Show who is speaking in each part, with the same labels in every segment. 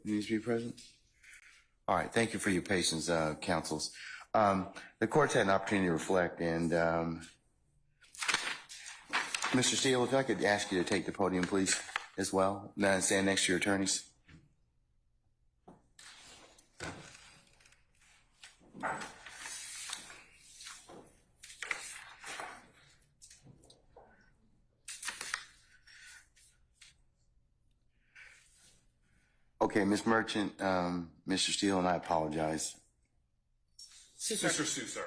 Speaker 1: needs to be present? All right, thank you for your patience, counsels. The court's had an opportunity to reflect, and Mr. Steele, if I could ask you to take the podium, please, as well. Now stand next to your attorneys. Okay, Ms. Merchant, Mr. Steele, and I apologize.
Speaker 2: Mr. Susar,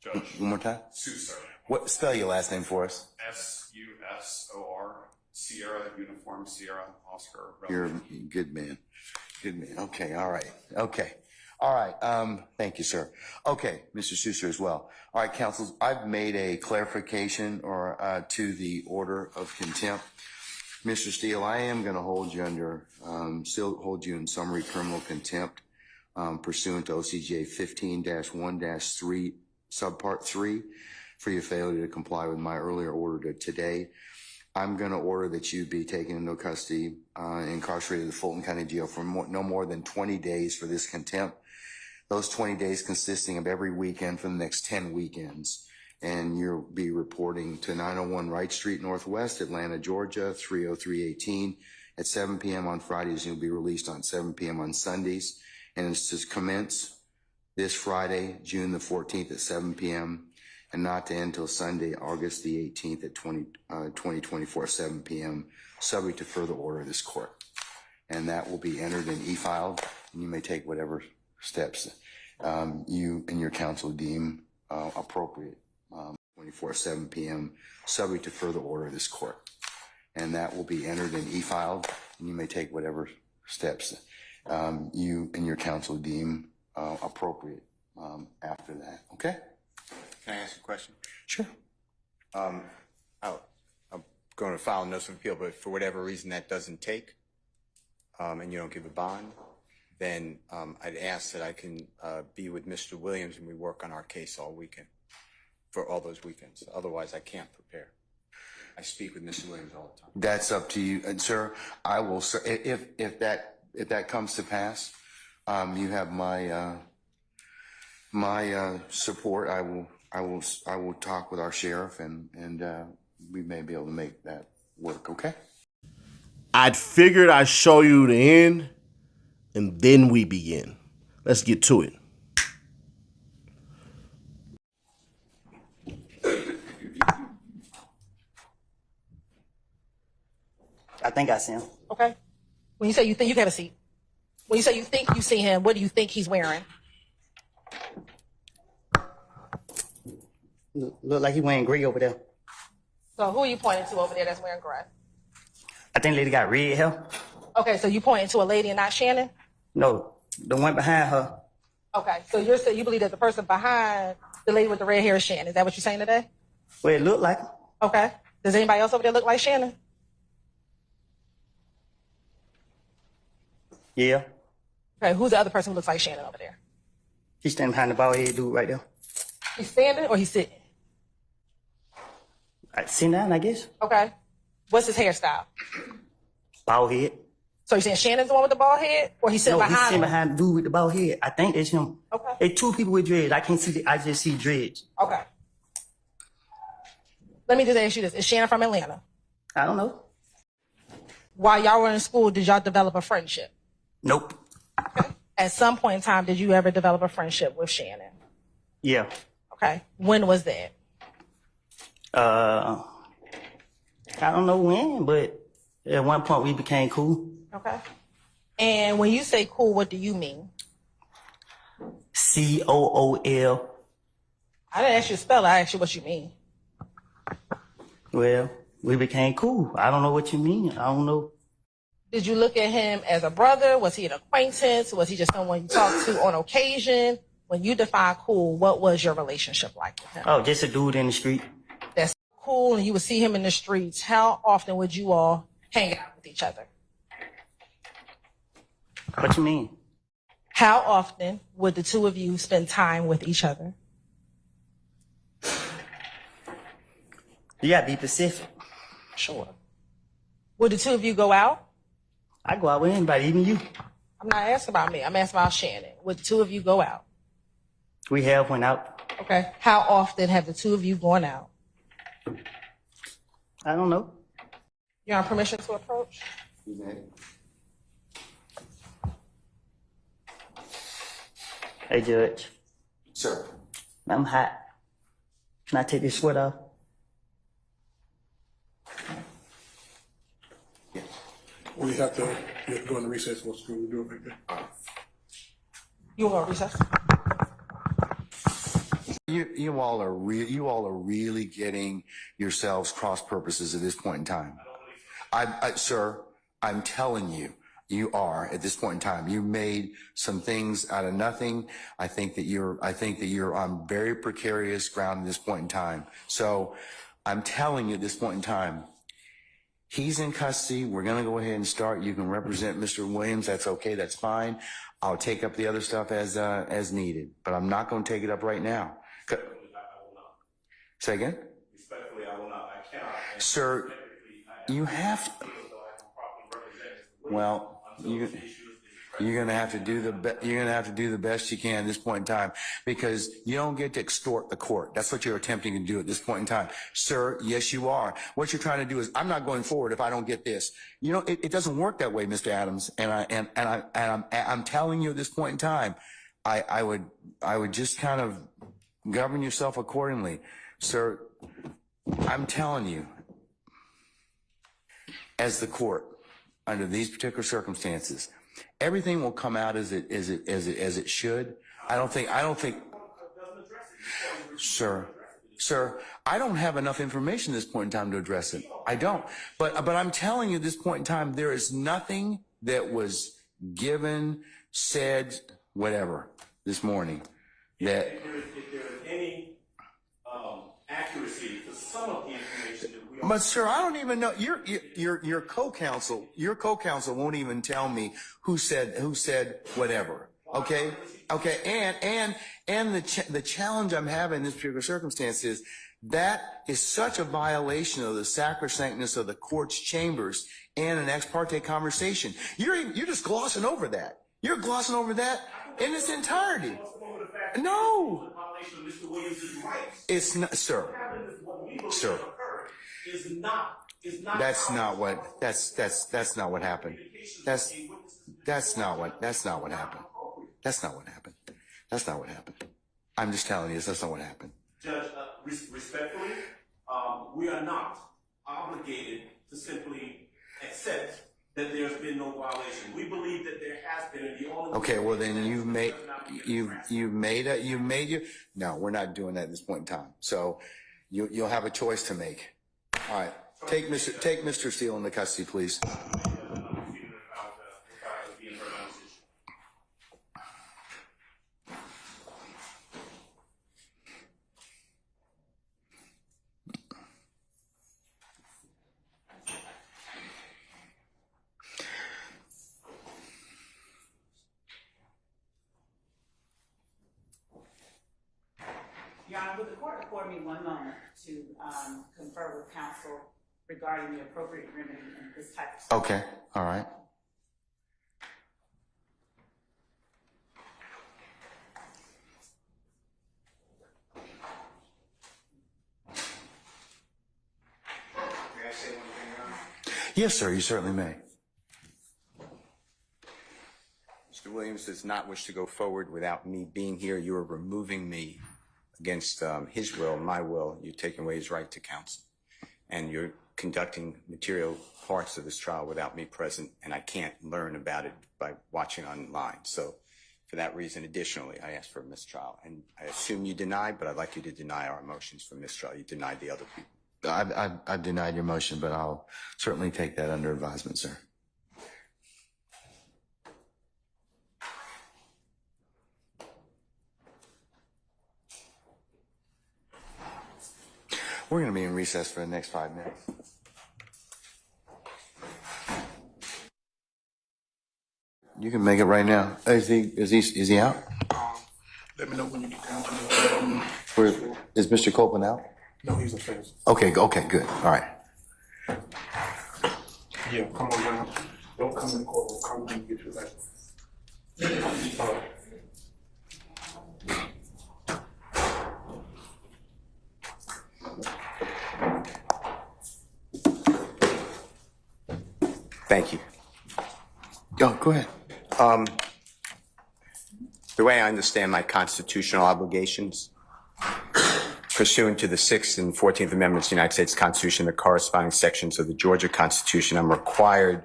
Speaker 2: Judge.
Speaker 1: One more time?
Speaker 2: Susar.
Speaker 1: What, spell your last name for us?
Speaker 2: S-U-S-O-R, Sierra, Uniform, Sierra, Oscar.
Speaker 1: You're a good man. Good man. Okay, all right. Okay. All right, thank you, sir. Okay, Mr. Susar as well. All right, counsels, I've made a clarification or to the order of contempt. Mr. Steele, I am going to hold you under, still hold you in summary criminal contempt pursuant to OCGA 15-1-3, subpart 3, for your failure to comply with my earlier order today. I'm going to order that you be taken into custody, incarcerated at the Fulton County Jail for no more than 20 days for this contempt. Those 20 days consisting of every weekend for the next 10 weekends. And you'll be reporting to 901 Wright Street Northwest, Atlanta, Georgia, 30318 at 7 p.m. on Fridays. You'll be released on 7 p.m. on Sundays. And it's to commence this Friday, June the 14th at 7 p.m. and not to end until Sunday, August the 18th at 2024, 7 p.m., subject to further order of this court. And that will be entered and e-filed, and you may take whatever steps you and your counsel deem appropriate. 24, 7 p.m., subject to further order of this court. And that will be entered and e-filed, and you may take whatever steps you and your counsel deem appropriate after that. Okay?
Speaker 3: Can I ask a question?
Speaker 1: Sure.
Speaker 3: I'm going to file a notice of appeal, but for whatever reason that doesn't take, and you don't give a bond, then I'd ask that I can be with Mr. Williams and we work on our case all weekend, for all those weekends. Otherwise, I can't prepare. I speak with Mr. Williams all the time.
Speaker 1: That's up to you, and sir. I will, if that comes to pass, you have my support. I will talk with our sheriff, and we may be able to make that work. Okay.
Speaker 4: I'd figured I'd show you the end, and then we begin. Let's get to it.
Speaker 5: I think I see him.
Speaker 6: Okay. When you say you think, you have a seat. When you say you think you see him, what do you think he's wearing?
Speaker 5: Look like he wearing gray over there.
Speaker 6: So who are you pointing to over there that's wearing gray?
Speaker 5: I think lady got red hair.
Speaker 6: Okay, so you pointing to a lady and not Shannon?
Speaker 5: No, the one behind her.
Speaker 6: Okay, so you're saying you believe that the person behind the lady with the red hair is Shannon. Is that what you're saying today?
Speaker 5: Well, it looked like him.
Speaker 6: Okay. Does anybody else over there look like Shannon?
Speaker 5: Yeah.
Speaker 6: Okay, who's the other person who looks like Shannon over there?
Speaker 5: He's standing behind the bald head dude right there.
Speaker 6: He's standing or he's sitting?
Speaker 5: Sit down, I guess.
Speaker 6: Okay. What's his hairstyle?
Speaker 5: Bald head.
Speaker 6: So you're saying Shannon's the one with the bald head? Or he's sitting
Speaker 5: No,
Speaker 6: behind
Speaker 5: he's sitting
Speaker 6: him?
Speaker 5: behind the dude with the bald head. I think that's him.
Speaker 6: Okay.
Speaker 5: It's two people with dreads. I can't see I just see dreads.
Speaker 6: Okay. Let me just ask you this. Is Shannon from Atlanta?
Speaker 5: I don't know.
Speaker 6: While y'all were in school, did y'all develop a friendship?
Speaker 5: Nope.
Speaker 6: Okay. At some point in time, did you ever develop a friendship with Shannon?
Speaker 5: Yeah.
Speaker 6: Okay. When was that?
Speaker 5: I don't know when, but at one point we became cool.
Speaker 6: Okay. And when you say cool, what do you mean?
Speaker 5: COOL.
Speaker 6: I didn't ask you to spell it. I asked you what you mean.
Speaker 5: Well, we became cool. I don't know what you mean. I don't know.
Speaker 6: Did you look at him as a brother? Was he an acquaintance? Was he just someone you talked to on occasion? When you define cool, what was your relationship like with him?
Speaker 5: Oh, just a dude in the street.
Speaker 6: That's cool, and you would see him in the streets. How often would you all hang out with each other?
Speaker 5: What you mean?
Speaker 6: How often would the two of you spend time with each other?
Speaker 5: You gotta be Pacific.
Speaker 6: Sure. Would the two of you go out?
Speaker 5: I go out with anybody, even you.
Speaker 6: I'm not asking about me. I'm asking about Shannon. Would the two of you go out?
Speaker 5: We have went out.
Speaker 6: Okay. How often have the two of you gone out?
Speaker 5: I don't know.
Speaker 6: You're on permission to approach?
Speaker 5: Hey, Judge.
Speaker 1: Sir.
Speaker 5: I'm hot. Can I take this sweat off?
Speaker 7: We have to go into recess. What's going to do it right there?
Speaker 6: You want recess?
Speaker 1: You all are really getting yourselves cross purposes at this point in time. Sir, I'm telling you, you are at this point in time. You made some things out of nothing. I think that you're on very precarious ground at this point in time. So I'm telling you at this point in time, he's in custody. We're going to go ahead and start. You can represent Mr. Williams. That's okay. That's fine. I'll take up the other stuff as needed, but I'm not going to take it up right now. Say again? Respectfully, I will not. I cannot. Sir, you have to. Well, you're gonna have to do the best you can at this point in time, because you don't get to extort the court. That's what you're attempting to do at this point in time, sir. Yes, you are. What you're trying to do is, I'm not going forward if I don't get this. You know, it doesn't work that way, Mr. Adams. And I'm telling you at this point in time, I would just kind of govern yourself accordingly, sir. I'm telling you, as the court, under these particular circumstances, everything will come out as it should. I don't think, sir, I don't have enough information at this point in time to address it. I don't. But I'm telling you at this point in time, there is nothing that was given, said, whatever, this morning that.
Speaker 8: If there is any accuracy to some of the information that we are.
Speaker 1: But sir, I don't even know. Your co-counsel won't even tell me who said whatever. Okay. And the challenge I'm having in this particular circumstance is that is such a violation of the sacrosanctness of the court's chambers and an ex parte conversation. You're just glossing over that. You're glossing over that in its entirety. No. It's not, sir. Sir. That's not what happened. That's not what happened. That's not what happened. I'm just telling you, that's not what happened.
Speaker 8: Judge, respectfully, we are not obligated to simply accept that there's been no violation. We believe that there has been, and the only.
Speaker 1: Okay, well then no, we're not doing that at this point in time. So you'll have a choice to make. All right, take Mr. Steele into custody, please.
Speaker 9: Your Honor, would the court afford me one moment to confer with counsel regarding the appropriate remedy in this type of situation?
Speaker 1: Okay, all right.
Speaker 3: May I say one thing, Your Honor?
Speaker 1: Yes, sir, you certainly may.
Speaker 3: Mr. Williams does not wish to go forward without me being here. You are removing me against his will, my will. You're taking away his right to counsel. And you're conducting material parts of this trial without me present, and I can't learn about it by watching online. So for that reason, additionally, I asked for a mistrial. And I assume you denied, but I'd like you to deny our motions for mistrial. You denied the other people.
Speaker 1: I've denied your motion, but I'll certainly take that under advisement, sir. We're going to be in recess for the next 5 minutes. You can make it right now. Is he out?
Speaker 7: Let me know when you get down to the.
Speaker 1: Is Mr. Copeland out?
Speaker 7: No, he's upstairs.
Speaker 1: Okay, good. All right.
Speaker 7: Yeah, come on down. Don't come in the courtroom. Come when you get your license.
Speaker 3: Thank you.
Speaker 1: Go ahead.
Speaker 3: The way I understand my constitutional obligations, pursuant to the 6th and 14th Amendments of the United States Constitution, the corresponding sections of the Georgia Constitution, I'm required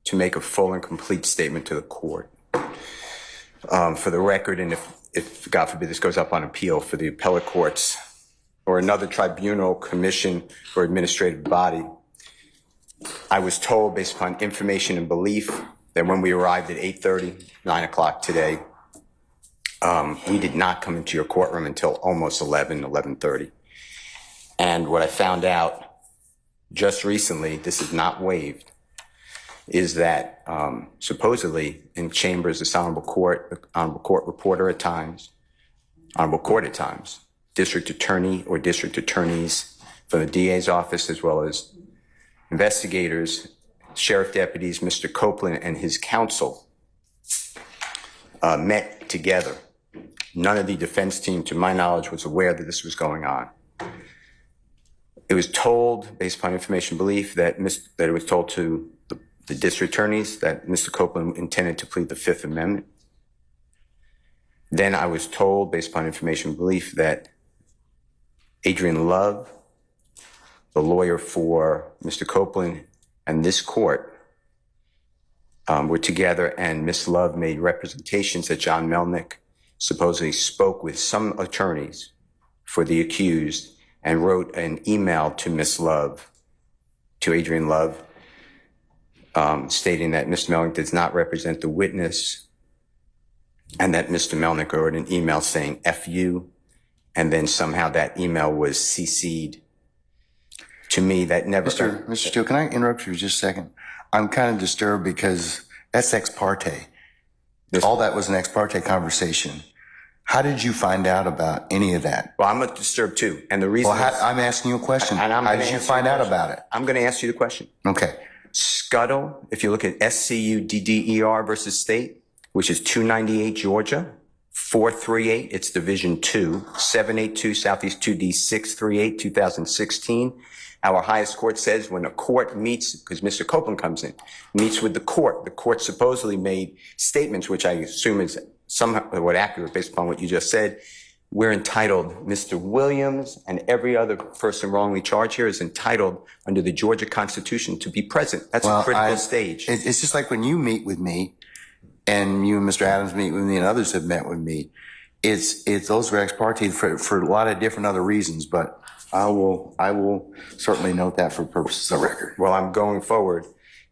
Speaker 3: to make a full and complete statement to the court. For the record, and if God forbid this goes up on appeal for the appellate courts or another tribunal, commission, or administrative body, I was told, based upon information and belief, that when we arrived at 8:30, 9 o'clock today, we did not come into your courtroom until almost 11:30. And what I found out just recently, this is not waived, is that supposedly in chambers, this honorable court reporter at times, honorable court at times, district attorney or district attorneys from the DA's office, as well as investigators, sheriff deputies, Mr. Copeland and his counsel met together. None of the defense team, to my knowledge, was aware that this was going on. It was told, based upon information belief, that it was told to the district attorneys that Mr. Copeland intended to plead the Fifth Amendment. Then I was told, based upon information belief, that Adrian Love, the lawyer for Mr. Copeland, and this court were together, and Ms. Love made representations that John Melnick supposedly spoke with some attorneys for the accused and wrote an email to Ms. Love, to Adrian Love, stating that Mr. Melnick does not represent the witness, and that Mr. Melnick wrote an email saying F you, and then somehow that email was CC'd to me. That never...
Speaker 1: Mr. Steele, can I interrupt you just a second? I'm kind of disturbed because that's ex parte. All that was an ex parte conversation. How did you find out about any of that?
Speaker 3: Well, I'm disturbed too. And the reason
Speaker 1: I'm asking you a question. How did you find out about it?
Speaker 3: I'm going to ask you the question.
Speaker 1: Okay.
Speaker 3: Scuttle, if you look at SCUDDER versus state, which is 298 Georgia, 438, it's Division 2, 782 Southeast 2D 638, 2016. Our highest court says when a court meets, because Mr. Copeland comes in, meets with the court supposedly made statements, which I assume is somewhat accurate based upon what you just said. We're entitled, Mr. Williams and every other person wrongly charged here is entitled under the Georgia Constitution to be present. That's a critical stage.
Speaker 1: It's just like when you meet with me, and you and Mr. Adams meet with me, and others have met with me. It's those are ex parte for a lot of different other reasons, but I will certainly note that for purposes of record.
Speaker 3: Well, I'm going forward.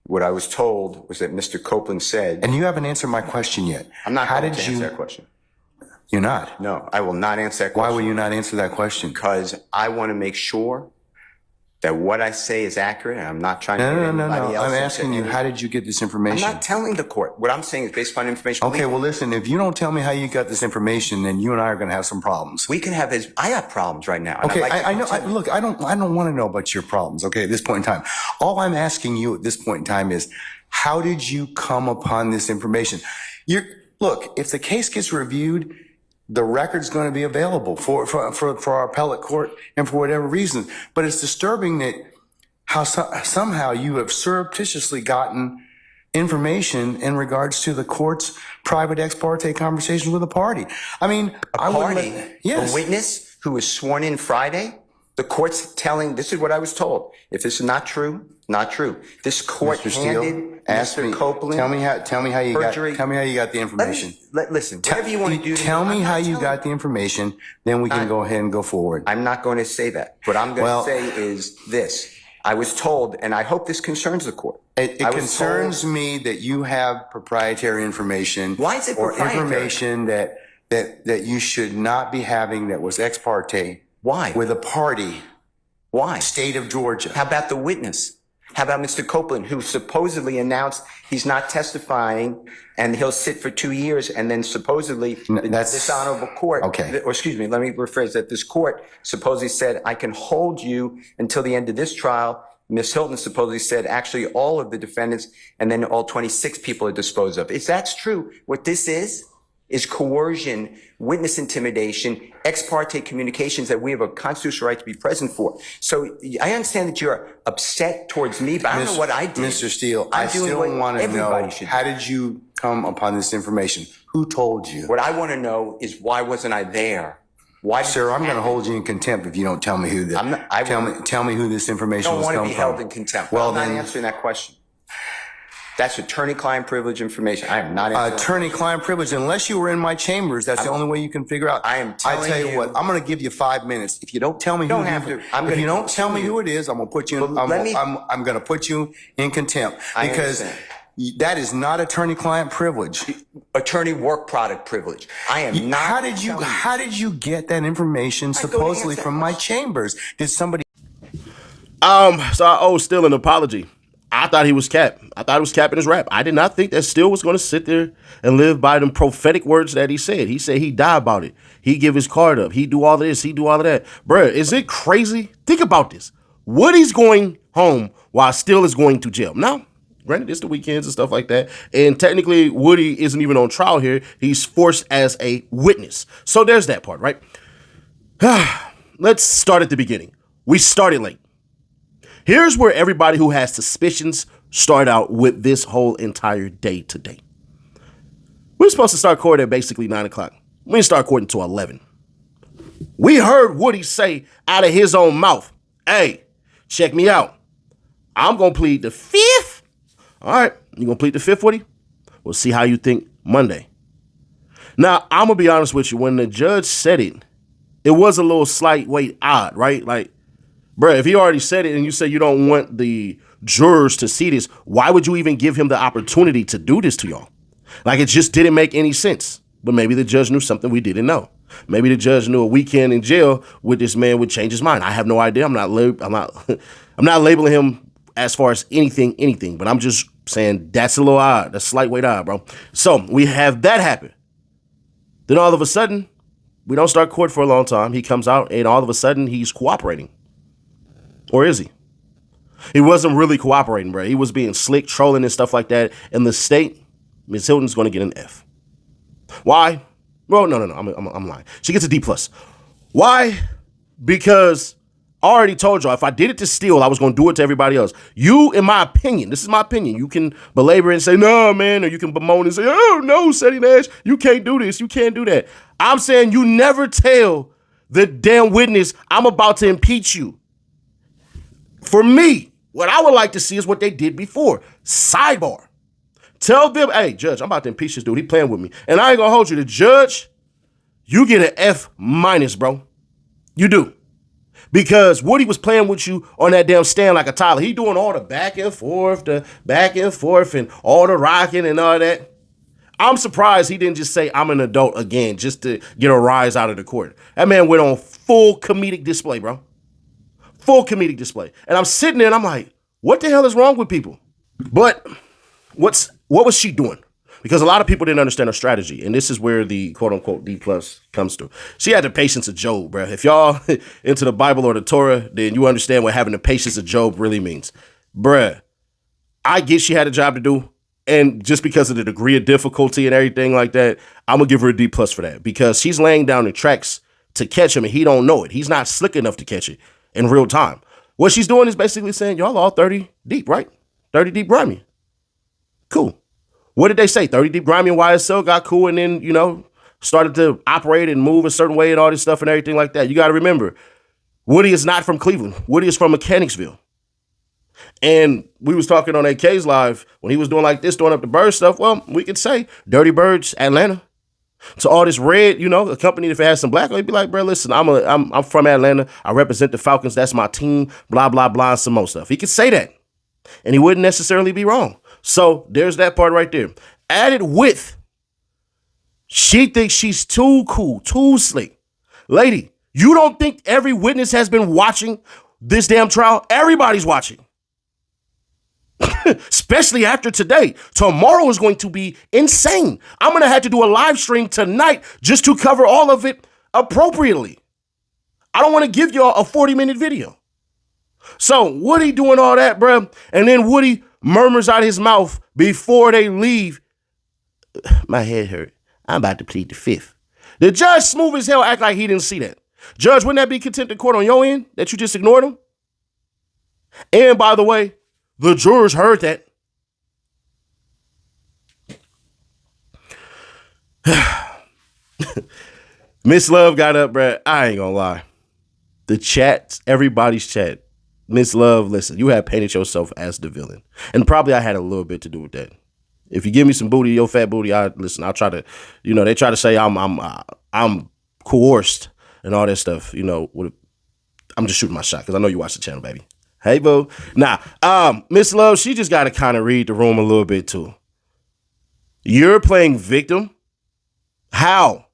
Speaker 3: What I was told was that Mr. Copeland said...
Speaker 1: And you haven't answered my question yet.
Speaker 3: I'm not going to answer that question.
Speaker 1: You're not?
Speaker 3: No, I will not answer that question.
Speaker 1: Why will you not answer that question?
Speaker 3: Because I want to make sure that what I say is accurate, and I'm not trying to... No.
Speaker 1: I'm asking you, how did you get this information?
Speaker 3: I'm not telling the court. What I'm saying is based upon information...
Speaker 1: Okay, well, listen, if you don't tell me how you got this information, then you and I are going to have some problems.
Speaker 3: We can have... I have problems right now.
Speaker 1: Okay, I know. Look, I don't want to know about your problems, okay, at this point in time. All I'm asking you at this point in time is, how did you come upon this information? Look, if the case gets reviewed, the record's going to be available for our appellate court and for whatever reason. But it's disturbing that how somehow you have surreptitiously gotten information in regards to the court's private ex parte conversations with a party. I mean,
Speaker 3: a witness who was sworn in Friday, the court's telling, this is what I was told. If this is not true, not true. This court handed Mr. Copeland.
Speaker 1: Tell me how you got the information.
Speaker 3: Listen, whatever you want to do.
Speaker 1: Tell me how you got the information, then we can go ahead and go forward.
Speaker 3: I'm not going to say that. What I'm going to say is this. I was told, and I hope this concerns the court.
Speaker 1: It concerns me that you have proprietary information.
Speaker 3: Why is it proprietary?
Speaker 1: Or information that you should not be having that was ex parte.
Speaker 3: Why?
Speaker 1: With a party.
Speaker 3: Why?
Speaker 1: State of Georgia.
Speaker 3: How about the witness? How about Mr. Copeland, who supposedly announced he's not testifying and he'll sit for 2 years, and then supposedly this honorable court, or excuse me, let me rephrase that. This court supposedly said, I can hold you until the end of this trial, Ms. Hilton supposedly said actually all of the defendants and then all 26 people are disposed of. If that's true, what this is coercion, witness intimidation, ex parte communications that we have a constitutional right to be present for. So I understand that you're upset towards me, but I don't know what I did.
Speaker 1: Mr. Steele,
Speaker 3: I'm
Speaker 1: I
Speaker 3: doing
Speaker 1: still
Speaker 3: what
Speaker 1: want to
Speaker 3: everybody
Speaker 1: know,
Speaker 3: should
Speaker 1: how
Speaker 3: do.
Speaker 1: did you come upon this information? Who told you?
Speaker 3: What I want to know is why wasn't I there? Why,
Speaker 1: Sir, I'm going to hold you in contempt if you don't tell me who the, tell me who this
Speaker 3: I
Speaker 1: information
Speaker 3: don't
Speaker 1: was
Speaker 3: want to
Speaker 1: come
Speaker 3: be
Speaker 1: from.
Speaker 3: held in contempt.
Speaker 1: Well,
Speaker 3: I'm not
Speaker 1: then,
Speaker 3: answering that question. That's attorney-client privilege information. I am not answering.
Speaker 1: attorney-client privilege, unless you were in my chambers, that's the only way you can figure out.
Speaker 3: I am
Speaker 1: I
Speaker 3: telling
Speaker 1: tell you
Speaker 3: you-
Speaker 1: what, I'm going to give you 5 minutes. If you don't tell me
Speaker 3: don't
Speaker 1: who
Speaker 3: have
Speaker 1: the-
Speaker 3: to. I'm
Speaker 1: if
Speaker 3: gonna
Speaker 1: you don't tell me
Speaker 3: continue.
Speaker 1: who it is, I'm going to put you in,
Speaker 3: But let me-
Speaker 1: I'm going to put you in contempt
Speaker 3: I
Speaker 1: because
Speaker 3: understand.
Speaker 1: that is not attorney-client privilege.
Speaker 3: Attorney work product privilege. I am not.
Speaker 1: How did you get that information supposedly from my chambers? Did somebody?
Speaker 4: So I owe Steele an apology. I thought he was capped. I thought he was capping his rap. I did not think that Steele was going to sit there and live by them prophetic words that he said. He said he'd die about it. He'd give his card up. He'd do all of this. He'd do all of that. Bruh, is it crazy? Think about this. Woody's going home while Steele is going to jail. Now, granted, it's the weekends and stuff like that. And technically, Woody isn't even on trial here. He's forced as a witness. So there's that part, right? Let's start at the beginning. We started late. Here's where everybody who has suspicions start out with this whole entire day today. We're supposed to start court at basically 9 o'clock. We didn't start court until 11. We heard Woody say out of his own mouth, hey, check me out. I'm going to plead the 5th. All right, you going to plead the 5th, Woody? We'll see how you think Monday. Now, I'm going to be honest with you. When the judge said it, it was a little slight weight odd, right? Like, bruh, if he already said it and you say you don't want the jurors to see this, why would you even give him the opportunity to do this to y'all? Like, it just didn't make any sense. But maybe the judge knew something we didn't know. Maybe the judge knew a weekend in jail with this man would change his mind. I have no idea. I'm not labeling him as far as anything. But I'm just saying that's a little odd. That's slight weight odd, bro. So we have that happen. Then all of a sudden, we don't start court for a long time. He comes out and all of a sudden he's cooperating. Or is he? He wasn't really cooperating, bro. He was being slick, trolling and stuff like that. And the state, Ms. Hilton's going to get an F. Why? Well, no. I'm lying. She gets a D+. Why? Because I already told y'all, if I did it to Steele, I was going to do it to everybody else. You, in my opinion, this is my opinion. You can belabor and say, no, man. Or you can bemoan and say, oh, no, Seti Nash, you can't do this. You can't do that. I'm saying you never tell the damn witness I'm about to impeach you. For me, what I would like to see is what they did before. Sidebar. Tell them, hey, judge, I'm about to impeach this dude. He playing with me. And I ain't going to hold you. The judge, you get an F-, bro. You do. Because Woody was playing with you on that damn stand like a toddler. He doing all the back and forth and all the rocking and all that. I'm surprised he didn't just say, I'm an adult again, just to get a rise out of the court. That man went on full comedic display, bro. Full comedic display. And I'm sitting there and I'm like, what the hell is wrong with people? But what was she doing? Because a lot of people didn't understand her strategy. And this is where the quote unquote D+ comes through. She had the patience of Job, bro. If y'all into the Bible or the Torah, then you understand what having the patience of Job really means. Bruh, I get she had a job to do. And just because of the degree of difficulty and everything like that, I'm going to give her a D+ for that. Because she's laying down the tracks to catch him and he don't know it. He's not slick enough to catch it in real time. What she's doing is basically saying, y'all all 30 deep, right? 30 deep grimy. Cool. What did they say? 30 deep grimy and YSL got cool and then, started to operate and move a certain way and all this stuff and everything like that. You got to remember, Woody is not from Cleveland. Woody is from Mechanicsville. And we was talking on AK's live when he was doing like this, throwing up the bird stuff. Well, we could say Dirty Birds, Atlanta. To all this red, a company if it has some black, he'd be like, bro, listen, I'm from Atlanta. I represent the Falcons. That's my team. Blah, blah, blah, and some more stuff. He could say that. And he wouldn't necessarily be wrong. So there's that part right there. Added with, she thinks she's too cool, too slick. Lady, you don't think every witness has been watching this damn trial? Everybody's watching. Especially after today. Tomorrow is going to be insane. I'm going to have to do a live stream tonight just to cover all of it appropriately. I don't want to give y'all a 40-minute video. So Woody doing all that, bruh, and then Woody murmurs out his mouth before they leave, my head hurt. I'm about to plead the fifth. The judge smooth as hell act like he didn't see that. Judge, wouldn't that be contempt of court on your end that you just ignored him? And by the way, the jurors heard that. Miss Love got up, bruh. I ain't gonna lie. The chat, everybody's chat. Miss Love, listen, you have painted yourself as the villain. And probably I had a little bit to do with that. If you give me some booty, your fat booty, I'll try to, they try to say I'm coerced and all that stuff. I'm just shooting my shot because I know you watch the channel, baby. Hey, boo. Nah, Miss Love, she just got to kind of read the room a little bit too. You're playing victim. How?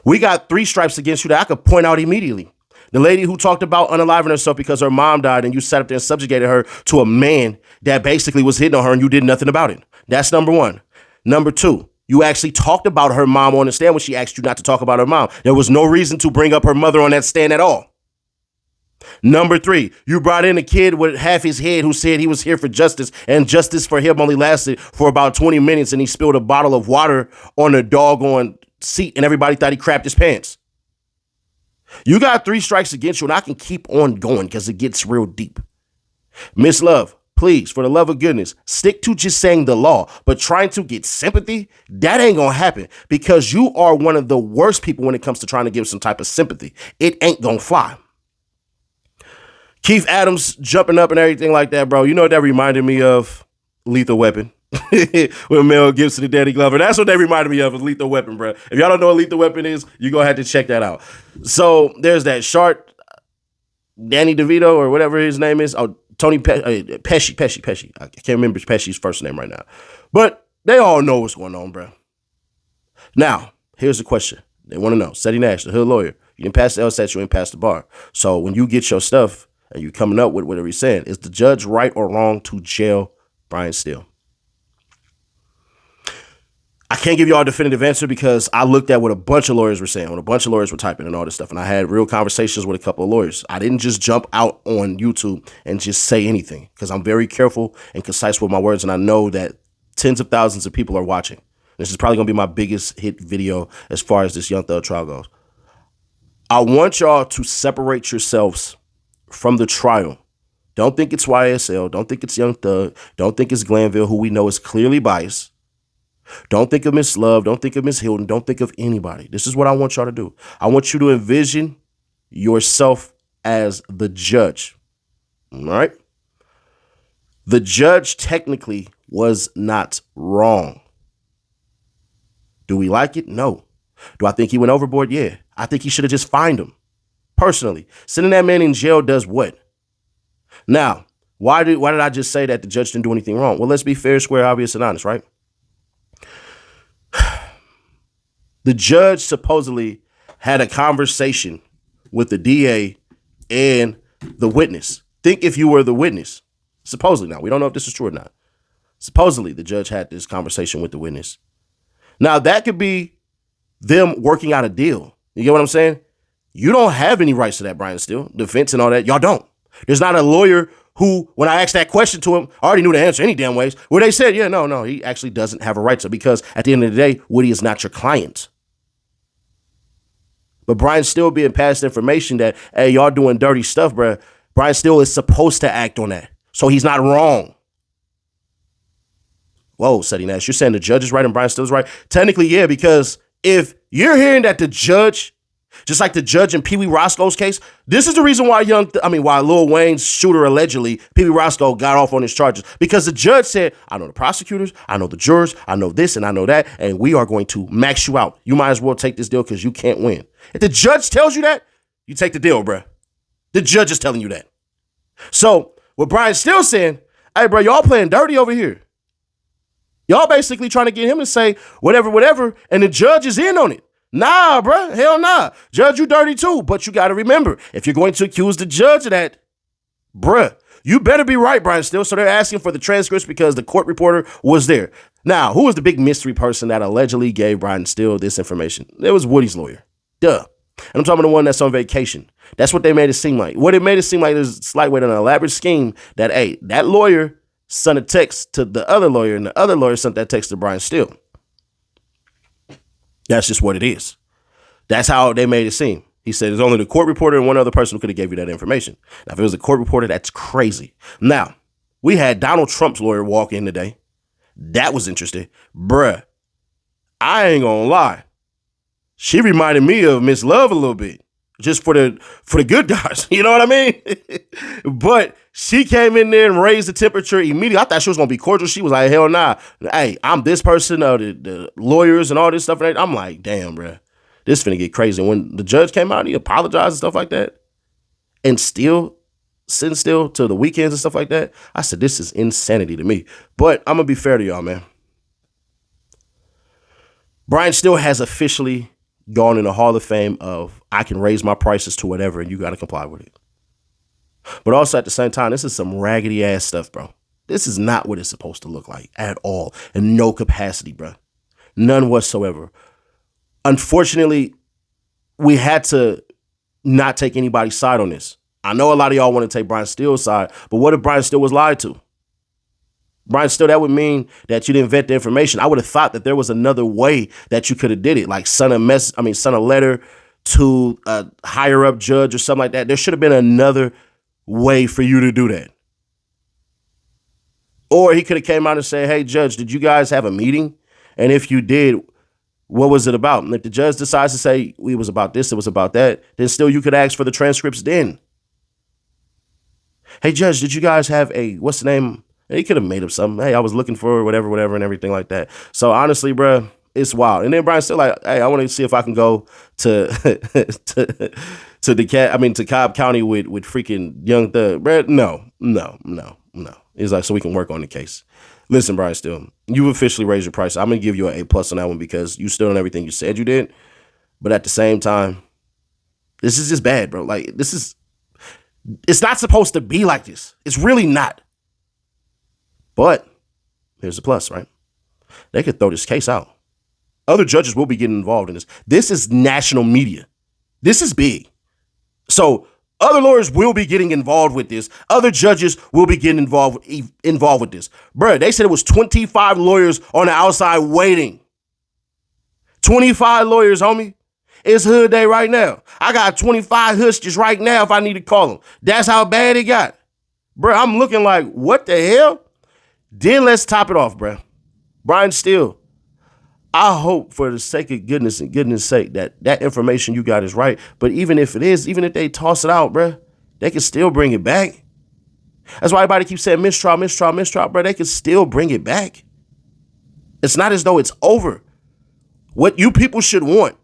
Speaker 4: We got 3 stripes against you that I could point out immediately. The lady who talked about unaliving herself because her mom died and you sat up there and subjugated her to a man that basically was hitting on her and you did nothing about it. That's number 1. Number 2, you actually talked about her mom on the stand when she asked you not to talk about her mom. There was no reason to bring up her mother on that stand at all. Number 3, you brought in a kid with half his head who said he was here for justice, and justice for him only lasted for about 20 minutes, and he spilled a bottle of water on the doggone seat, and everybody thought he crapped his pants. You got 3 strikes against you, and I can keep on going because it gets real deep. Miss Love, please, for the love of goodness, stick to just saying the law, but trying to get sympathy, that ain't gonna happen because you are one of the worst people when it comes to trying to give some type of sympathy. It ain't gonna fly. Keith Adams jumping up and everything like that, bro. You know what that reminded me of? Lethal Weapon. With Mel Gibson and Danny Glover. That's what they reminded me of, is Lethal Weapon, bro. If y'all don't know what Lethal Weapon is, you're going to have to check that out. So there's that shark, Danny DeVito or whatever his name is. Oh, Tony Pesci. I can't remember Pesci's first name right now. But they all know what's going on, bro. Now, here's the question. They want to know. Seti Nash, the hood lawyer. You didn't pass the LSAT, you didn't pass the bar. So when you get your stuff and you coming up with whatever he's saying, is the judge right or wrong to jail Brian Steele? I can't give you all a definitive answer because I looked at what a bunch of lawyers were saying, what a bunch of lawyers were typing and all this stuff. And I had real conversations with a couple of lawyers. I didn't just jump out on YouTube and just say anything because I'm very careful and concise with my words. And I know that tens of thousands of people are watching. This is probably going to be my biggest hit video as far as this Young Thug trial goes. I want y'all to separate yourselves from the trial. Don't think it's YSL. Don't think it's Young Thug. Don't think it's Glanville, who we know is clearly biased. Don't think of Miss Love. Don't think of Miss Hilton. Don't think of anybody. This is what I want y'all to do. I want you to envision yourself as the judge. All right? The judge technically was not wrong. Do we like it? No. Do I think he went overboard? Yeah. I think he should have just fined him. Personally, sending that man in jail does what? Now, why did I just say that the judge didn't do anything wrong? Well, let's be fair, square, obvious, and honest, right? The judge supposedly had a conversation with the DA and the witness. Think if you were the witness. Supposedly, now, we don't know if this is true or not. Supposedly, the judge had this conversation with the witness. Now, that could be them working out a deal. You get what I'm saying? You don't have any rights to that, Brian Steele. Defense and all that. Y'all don't. There's not a lawyer who, when I asked that question to him, I already knew the answer any damn ways, where they said, yeah, no, he actually doesn't have a right to, because at the end of the day, Woody is not your client. But Brian Steele being passed information that, hey, y'all doing dirty stuff, bro. Brian Steele is supposed to act on that. So he's not wrong. Whoa, Seti Nash, you're saying the judge is right and Brian Steele's right? Technically, yeah, because if you're hearing that the judge, just like the judge in Pee Wee Roscoe's case, this is the reason why why Lil Wayne's shooter allegedly, Pee Wee Roscoe, got off on his charges. Because the judge said, I know the prosecutors, I know the jurors, I know this and I know that, and we are going to max you out. You might as well take this deal because you can't win. If the judge tells you that, you take the deal, bruh. The judge is telling you that. So what Brian's still saying, hey, bro, y'all playing dirty over here. Y'all basically trying to get him to say whatever, and the judge is in on it. Nah, bruh. Hell nah. Judge, you dirty too. But you got to remember, if you're going to accuse the judge of that, bruh, you better be right, Brian Steele. So they're asking for the transcripts because the court reporter was there. Now, who was the big mystery person that allegedly gave Brian Steele this information? It was Woody's lawyer. Duh. And I'm talking about the one that's on vacation. That's what they made it seem like. What it made it seem like is slightly an elaborate scheme that, hey, that lawyer sent a text to the other lawyer, and the other lawyer sent that text to Brian Steele. That's just what it is. That's how they made it seem. He said it's only the court reporter and one other person who could have gave you that information. Now, if it was a court reporter, that's crazy. Now, we had Donald Trump's lawyer walk in today. That was interesting. Bruh, I ain't gonna lie. She reminded me of Miss Love a little bit. Just for the good guys. You know what I mean? But she came in there and raised the temperature immediately. I thought she was going to be cordial. She was like, hell nah. Hey, I'm this person, the lawyers and all this stuff. I'm like, damn, bruh. This finna get crazy. And when the judge came out, he apologized and stuff like that. And still, sitting still to the weekends and stuff like that. I said, this is insanity to me. But I'm going to be fair to y'all, man. Brian Steele has officially gone in the Hall of Fame of I can raise my prices to whatever and you got to comply with it. But also at the same time, this is some raggedy ass stuff, bro. This is not what it's supposed to look like at all. In no capacity, bro. None whatsoever. Unfortunately, we had to not take anybody's side on this. I know a lot of y'all want to take Brian Steele's side, but what if Brian Steele was lied to? Brian Steele, that would mean that you didn't vet the information. I would have thought that there was another way that you could have did it, like send a letter to a higher up judge or something like that. There should have been another way for you to do that. Or he could have came out and said, hey, judge, did you guys have a meeting? And if you did, what was it about? And if the judge decides to say it was about this, it was about that, then still you could ask for the transcripts then. Hey, judge, did you guys have what's the name? He could have made up something. Hey, I was looking for whatever, and everything like that. So honestly, bro, it's wild. And then Brian's still like, hey, I want to see if I can go to to Cobb County with freaking Young Thug. Bro, no. He's like, so we can work on the case. Listen, Brian Steele, you've officially raised your price. I'm gonna give you an A+ on that one because you stood on everything you said you did. But at the same time, this is just bad, bro. Like it's not supposed to be like this. It's really not. But here's the plus, right? They could throw this case out. Other judges will be getting involved in this. This is national media. This is big. So other lawyers will be getting involved with this. Other judges will be getting involved with this. Bruh, they said it was 25 lawyers on the outside waiting. 25 lawyers, homie. It's hood day right now. I got 25 hushes right now if I need to call them. That's how bad it got. Bruh, I'm looking like, what the hell? Then let's top it off, bruh. Brian Steele, I hope for the sake of goodness sake that information you got is right. But even if it is, even if they toss it out, bruh, they can still bring it back. That's why everybody keeps saying mistrial, bruh. They can still bring it back. It's not as though it's over. What you people should want,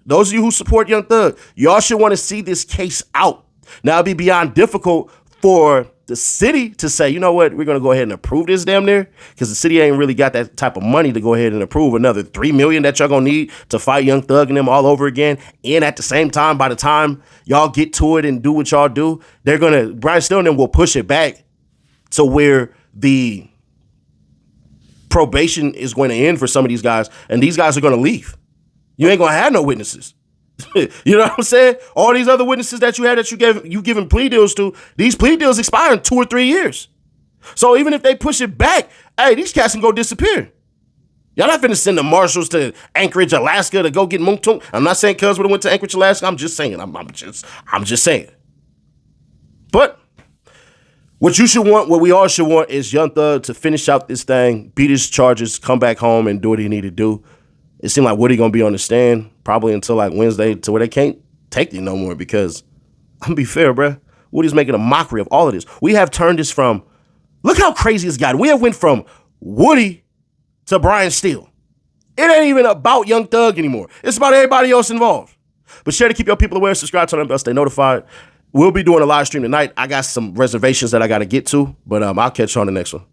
Speaker 4: those of you who support Young Thug, y'all should want to see this case out. Now, it'd be beyond difficult for the city to say, you know what, we're going to go ahead and approve this damn near, because the city ain't really got that type of money to go ahead and approve another $3 million that y'all going to need to fight Young Thug and them all over again. And at the same time, by the time y'all get to it and do what y'all do, Brian Steele and them will push it back to where the probation is going to end for some of these guys, and these guys are going to leave. You ain't going to have no witnesses. You know what I'm saying? All these other witnesses that you had that you giving plea deals to, these plea deals expire in 2 or 3 years. So even if they push it back, hey, these cats can go disappear. Y'all not finna send the marshals to Anchorage, Alaska to go get Moontung. I'm not saying cuz would have went to Anchorage, Alaska. I'm just saying. I'm just saying. But what you should want, what we all should want, is Young Thug to finish out this thing, beat his charges, come back home and do what he need to do. It seemed like Woody gonna be on the stand probably until like Wednesday, to where they can't take it no more, because I'm gonna be fair, bruh. Woody's making a mockery of all of this. We have turned this from, look how crazy it's got. We have went from Woody to Brian Steele. It ain't even about Young Thug anymore. It's about everybody else involved. But share to keep your people aware, subscribe, turn on the bell, stay notified. We'll be doing a live stream tonight. I got some reservations that I got to get to, but I'll catch you on the next one.